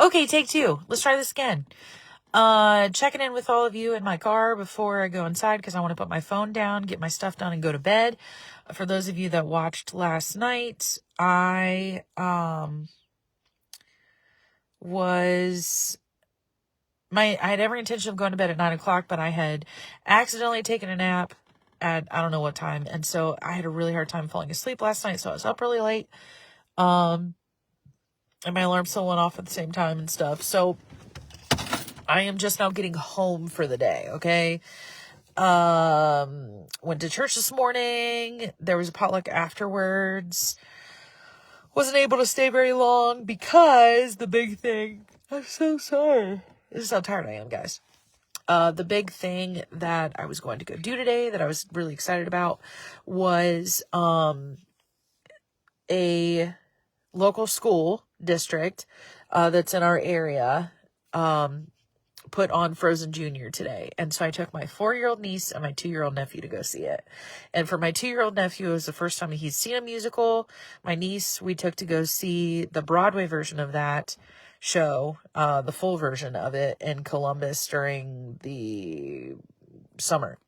Okay, take two. Let's try this again. Checking in with all of you in my car before I go inside because I want to put my phone down, get my stuff done, and go to bed. For those of you that watched last night, I had every intention of going to bed at 9 o'clock, but I had accidentally taken a nap at I don't know what time, and so I had a really hard time falling asleep last night. So I was up really late, and my alarm still went off at the same time and stuff. So I am just now getting home for the day, okay? Went to church this morning. There was a potluck afterwards. Wasn't able to stay very long because the big thing... I'm so sorry. This is how tired I am, guys. The big thing that I was going to go do today that I was really excited about was a local school district that's in our area put on Frozen Junior today. And so I took my 4-year-old niece and my 2-year-old nephew to go see it. And for my 2-year-old nephew, it was the first time he's seen a musical. My niece, we took to go see the Broadway version of that show, the full version of it in Columbus during the summer.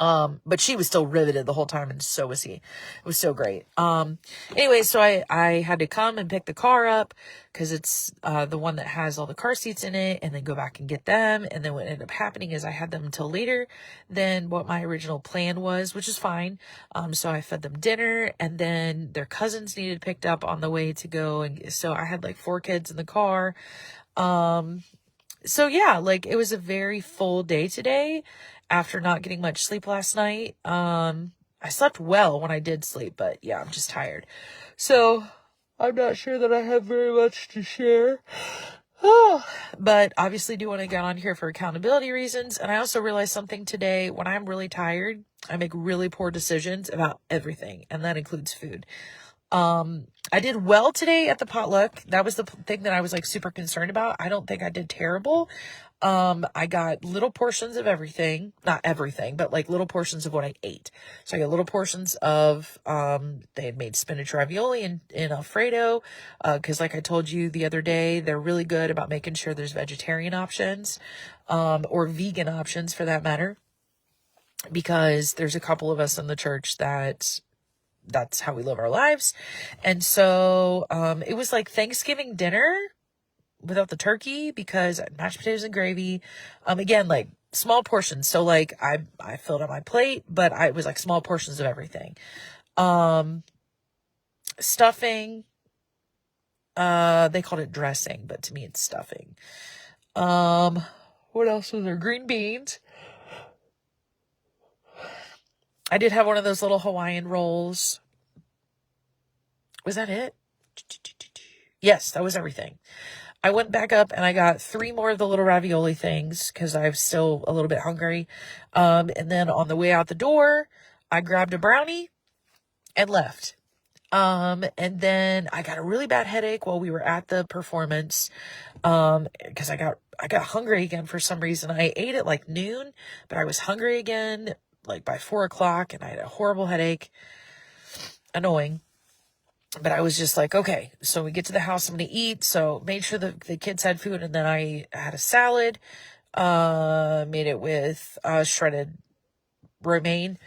But she was still riveted the whole time, and so was he. It was so great. Anyway, so I had to come and pick the car up because it's the one that has all the car seats in it, and then go back and get them. And then what ended up happening is I had them until later than what my original plan was, which is fine. So I fed them dinner, and then their cousins needed picked up on the way to go, and so I had like 4 kids in the car. So yeah, like it was a very full day today after not getting much sleep last night. I slept well when I did sleep, but yeah, I'm just tired. So I'm not sure that I have very much to share. But obviously do want to get on here for accountability reasons. And I also realized something today. When I'm really tired, I make really poor decisions about everything, and that includes food. I did well today at the potluck. That was the thing that I was like super concerned about. I don't think I did terrible. I got little portions of everything, not everything, but like little portions of what I ate. So I got little portions of, they had made spinach ravioli in Alfredo. Cause like I told you the other day, they're really good about making sure there's vegetarian options, or vegan options for that matter, because there's a couple of us in the church that's how we live our lives. And so, it was like Thanksgiving dinner without the turkey because mashed potatoes and gravy, again, like small portions. So like I filled up my plate, but it was like small portions of everything. Stuffing, they called it dressing, but to me it's stuffing. What else was there? Green beans. I did have one of those little Hawaiian rolls. Was that it? Yes, that was everything. I went back up and I got 3 more of the little ravioli things because I'm still a little bit hungry. And then on the way out the door, I grabbed a brownie and left. And then I got a really bad headache while we were at the performance. Because I got hungry again for some reason. I ate at like noon, but I was hungry again like by 4 o'clock, and I had a horrible headache. Annoying. But I was just like, okay, so we get to the house, I'm going to eat. So made sure the kids had food, and then I had a salad, made it with, shredded romaine,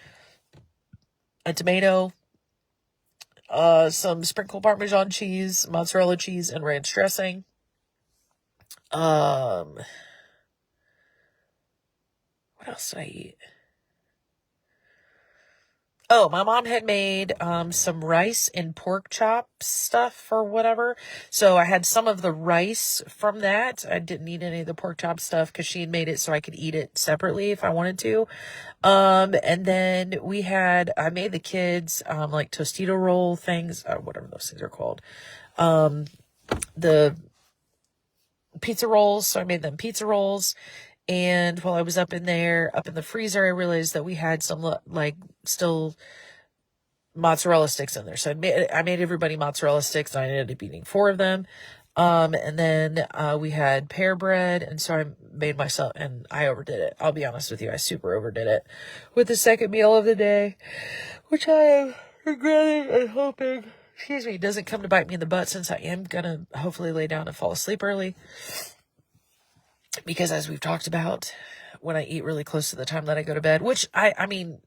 a tomato, some sprinkled Parmesan cheese, mozzarella cheese, and ranch dressing. What else did I eat? Oh, my mom had made some rice and pork chop stuff or whatever. So I had some of the rice from that. I didn't need any of the pork chop stuff because she had made it so I could eat it separately if I wanted to. And then I made the kids like Tostito roll things, whatever those things are called. The pizza rolls. So I made them pizza rolls. And while I was up in the freezer, I realized that we had some like still mozzarella sticks in there. So I made everybody mozzarella sticks, and I ended up eating 4 of them. And then we had pear bread, and so I made myself, and I overdid it. I'll be honest with you, I super overdid it with the second meal of the day, which I am regretting and hoping excuse me, doesn't come to bite me in the butt, since I am gonna hopefully lay down and fall asleep early. Because as we've talked about, when I eat really close to the time that I go to bed, which I mean,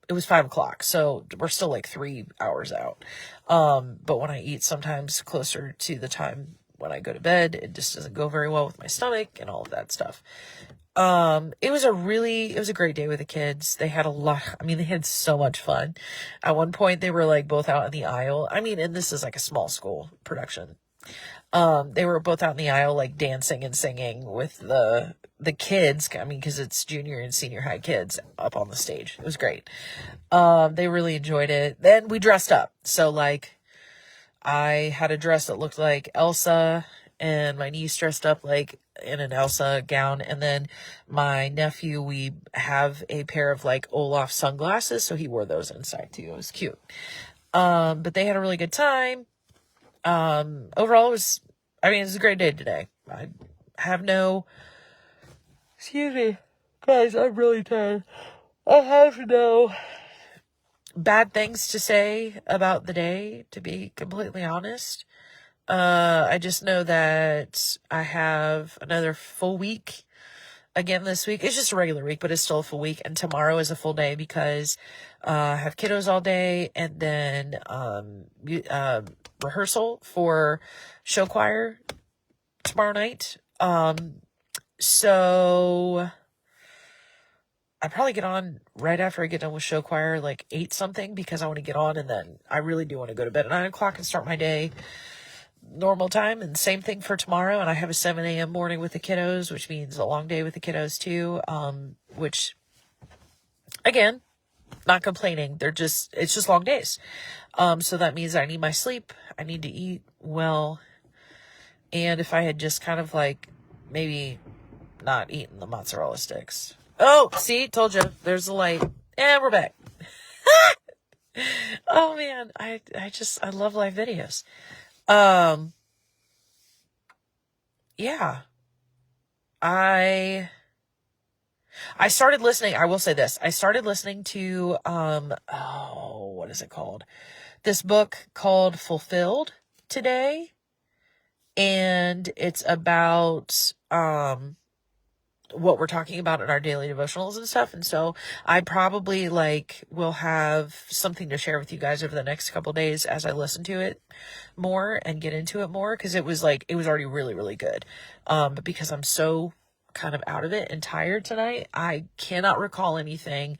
it was 5 o'clock, so we're still like 3 hours out. But when I eat sometimes closer to the time when I go to bed, it just doesn't go very well with my stomach and all of that stuff. It was a great day with the kids. They had they had so much fun. At one point they were like both out in the aisle. I mean, and this is like a small school production. They were both out in the aisle, like dancing and singing with the kids. I mean, cause it's junior and senior high kids up on the stage. It was great. They really enjoyed it. Then we dressed up. So like I had a dress that looked like Elsa, and my niece dressed up like in an Elsa gown. And then my nephew, we have a pair of like Olaf sunglasses, so he wore those inside too. It was cute. But they had a really good time. Overall it was a great day today. I have no, excuse me, guys, I'm really tired. I have no bad things to say about the day, to be completely honest. I just know that I have another full week again this week. It's just a regular week, but it's still a full week. And tomorrow is a full day because I have kiddos all day, and then rehearsal for show choir tomorrow night. So I probably get on right after I get done with show choir, like 8 something, because I want to get on, and then I really do want to go to bed at 9 o'clock and start my day normal time. And same thing for tomorrow. And I have a 7 a.m. morning with the kiddos, which means a long day with the kiddos too. Which again, not complaining. It's just long days. So that means I need my sleep. I need to eat well. And if I had just kind of like maybe not eaten the mozzarella sticks. Oh, see, told you, there's the light. And we're back. Oh man, I love live videos. Yeah, I started listening. I will say this. I started listening to, what is it called? This book called Fulfilled today. And it's about, what we're talking about in our daily devotionals and stuff. And so I probably will have something to share with you guys over the next couple days as I listen to it more and get into it more. Cause it was already really, really good. But because I'm so kind of out of it and tired tonight, I cannot recall anything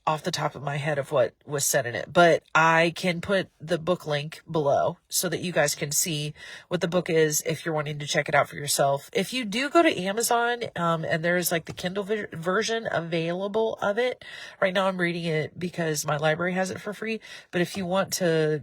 off the top of my head of what was said in it, but I can put the book link below so that you guys can see what the book is if you're wanting to check it out for yourself. If you do go to Amazon, and there's the Kindle version available of it right now, I'm reading it because my library has it for free. But if you want to,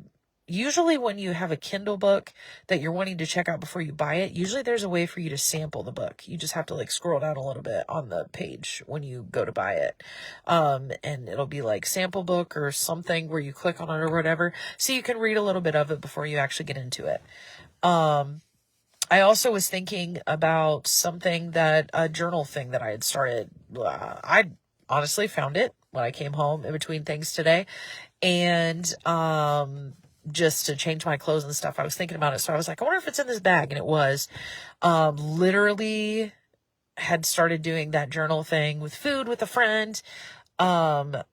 usually when you have a Kindle book that you're wanting to check out before you buy it, usually there's a way for you to sample the book. You just have to scroll down a little bit on the page when you go to buy it. And it'll be sample book or something where you click on it or whatever. So you can read a little bit of it before you actually get into it. I also was thinking about something a journal thing that I had started. I honestly found it when I came home in between things today. And, just to change my clothes and stuff. I was thinking about it. So I was like, I wonder if it's in this bag. And it was, literally had started doing that journal thing with food with a friend, about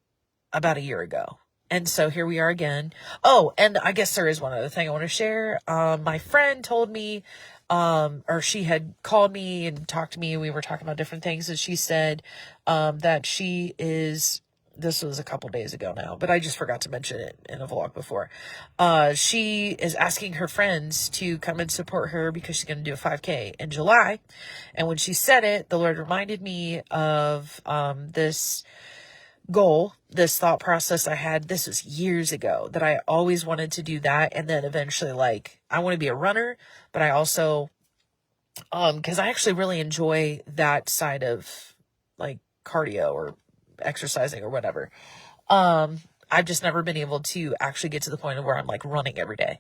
a year ago. And so here we are again. Oh, and I guess there is one other thing I want to share. My friend told me, or she had called me and talked to me. We were talking about different things. And she said, that this was a couple days ago now, but I just forgot to mention it in a vlog before. She is asking her friends to come and support her because she's going to do a 5K in July. And when she said it, the Lord reminded me of, this goal, this thought process I had. This was years ago that I always wanted to do that. And then eventually, I want to be a runner, but I also, cause I actually really enjoy that side of cardio or exercising or whatever. I've just never been able to actually get to the point of where I'm running every day.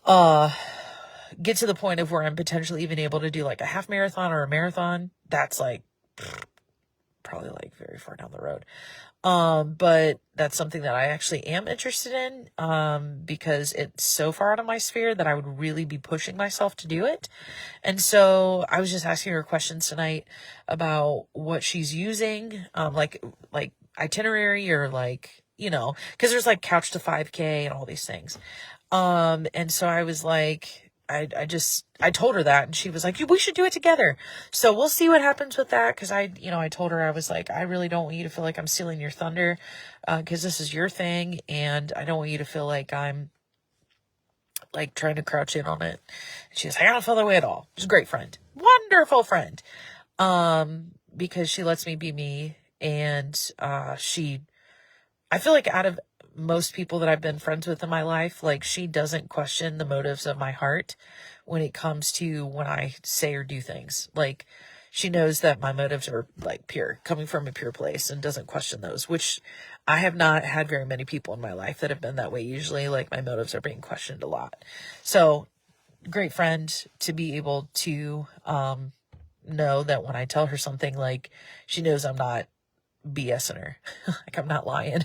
Get to the point of where I'm potentially even able to do a half marathon or a marathon. That's probably like very far down the road. But that's something that I actually am interested in, because it's so far out of my sphere that I would really be pushing myself to do it. And so I was just asking her questions tonight about what she's using, like itinerary or like, you know, cause there's like Couch to 5K and all these things. And so I was like, I told her that and she was like, we should do it together. So we'll see what happens with that. Cause I told her, I was like, I really don't want you to feel like I'm stealing your thunder, cause this is your thing. And I don't want you to feel like I'm like trying to crouch in on it. And she was like, I don't feel that way at all. She's a great friend, wonderful friend. Because she lets me be me. And, I feel like out of most people that I've been friends with in my life, like she doesn't question the motives of my heart when it comes to when I say or do things. Like she knows that my motives are like pure, coming from a pure place, and doesn't question those, which I have not had very many people in my life that have been that way. Usually like my motives are being questioned a lot. So great friend to be able to, know that when I tell her something, like she knows I'm not BSing her. Like I'm not lying.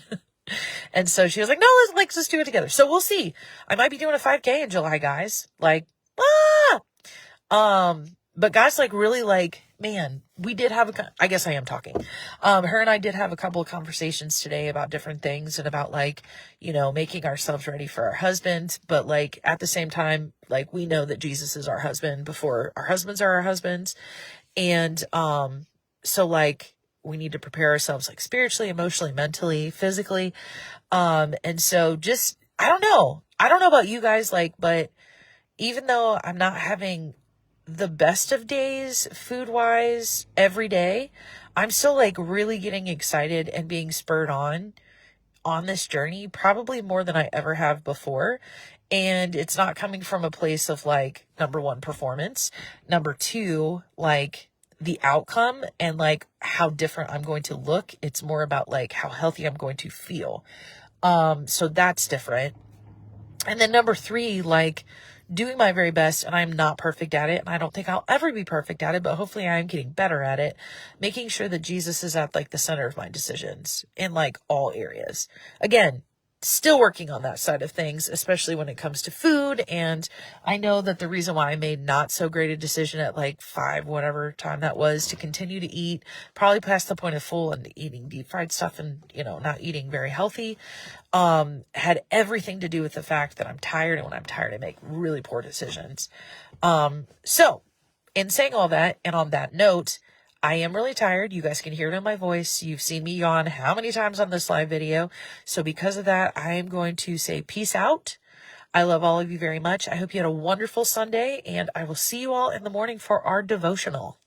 And so she was like, no, let's just do it together. So we'll see. I might be doing a 5K in July, guys. Like, but guys, like really like, man, we did have I guess I am talking. Her and I did have a couple of conversations today about different things and about like, making ourselves ready for our husband. But like at the same time, like we know that Jesus is our husband before our husbands are our husbands. And, so like, we need to prepare ourselves like spiritually, emotionally, mentally, physically. And so just, I don't know about you guys, like, but even though I'm not having the best of days food wise every day, I'm still like really getting excited and being spurred on this journey, probably more than I ever have before. And it's not coming from a place of like, number one, performance, number two, like the outcome and like how different I'm going to look. It's more about like how healthy I'm going to feel. So that's different. And then number three, like doing my very best, and I'm not perfect at it. And I don't think I'll ever be perfect at it, but hopefully I am getting better at it. Making sure that Jesus is at like the center of my decisions in like all areas. Again, still working on that side of things, especially when it comes to food. And I know that the reason why I made not so great a decision at like 5, whatever time that was, to continue to eat, probably past the point of full and eating deep fried stuff and, not eating very healthy, had everything to do with the fact that I'm tired. And when I'm tired, I make really poor decisions. So in saying all that, and on that note, I am really tired. You guys can hear it in my voice. You've seen me yawn how many times on this live video. So because of that, I am going to say peace out. I love all of you very much. I hope you had a wonderful Sunday, and I will see you all in the morning for our devotional.